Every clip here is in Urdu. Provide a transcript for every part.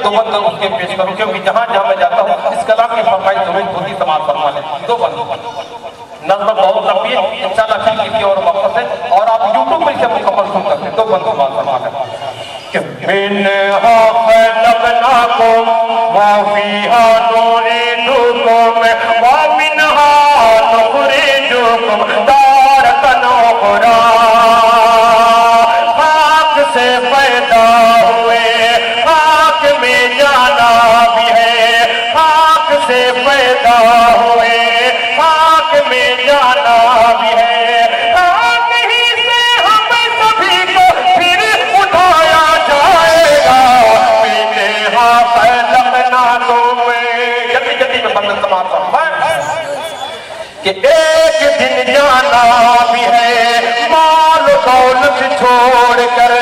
دو بند اس کے پیش کروں کیونکہ جہاں جہاں میں جاتا ہوں اس کلام کی فرمائی ضرور ہوتی سماعت فرما لیں. دو بند نظم بہت لمبی ہے انشاءاللہ پھر کسی اور وقت سے اور آپ یوٹیوب پہ اسے مکمل سن سکتے ہیں. دو بند سماعت فرما لیں. منها خلقناكم وفيها نعيدكم ومنها نخرجكم تارة أخرى. خاک سے پیدا ہوئے خاک میں جانا بھی ہے, خاک سے پیدا ہوئے خاک میں جانا بھی ہے. خاک ہی سے ہم سبھی کو پھر اٹھایا جائے گا. منها خلقناكم جلدی جلدی میں بندن سماعت فرمائیں کہ ایک دن جانا بھی ہے. مال و دولت چھوڑ کر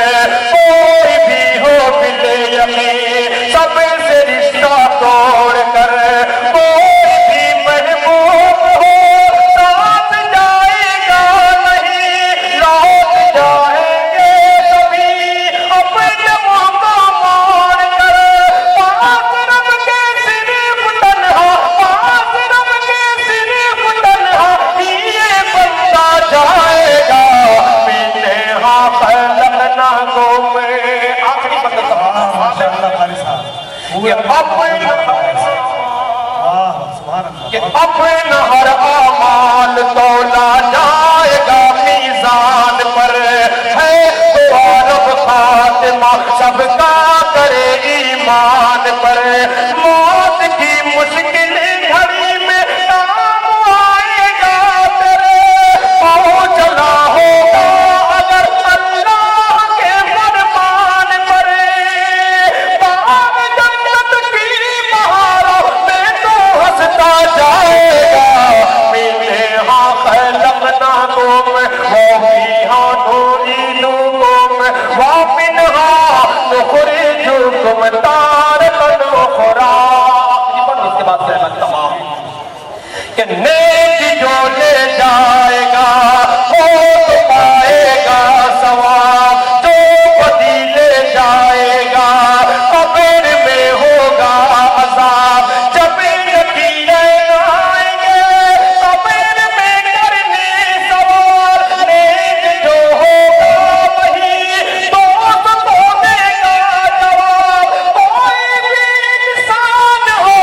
کوئی بھی ہو بل یقین سب سے رشتہ توڑ کر کوئی بھی محبوب ہو ساتھ جائے گا نہیں, لوٹ جائیں گے سبھی اپنے موقع موڑ کر. پاس رب کے صرف تنہا پاس رب کے صرف تنہا یہ بندہ جائے گا. منها خلقناكم آخری بندہ کہ اپنا ہر اعمال تولا جائے گا میزان پر. ہے تو عرب خاتمہ سب کا کرے ایمان پر. موت کی مشکل گھڑی میں کام آئے گا تیرے. پاؤں چلا ہوگا اگر اللہ کے فرمان پر. باغ جنت کی بہاروں میں تو ہنستا جائے گا. منها خلقناكم وفيها نعيدكم ومنها نخرجكم تارة أخرى. اس کے بعد سے تمام کہ نیک جو لے جائے گا وہ تو پائے گا ثواب, جو بدی لے جائے گا قبر میں ہوگا عذاب. جب نکیریں آئیں گے قبر میں کرنے سوال, نیک جو ہوگا وہی دوست کو دے گا جواب. کوئی بھی انسان ہو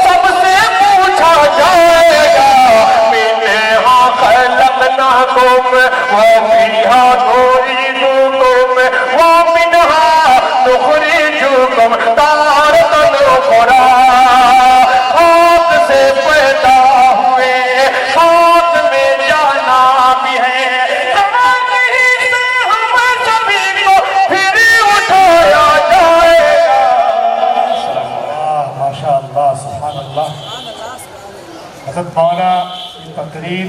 سب سے پوچھا جائے گا. منها خلقناكم وفيها نعيدكم ومنها نخرجكم تارة أخرى. خاک سے پیدا ہوئے خاک میں جانا بھی ہے. خاک ہی سے ہم سبھی کو پھر اٹھایا جائے گا. ماشاء اللہ سبحان اللہ. حضرت مولانا یہ تقریر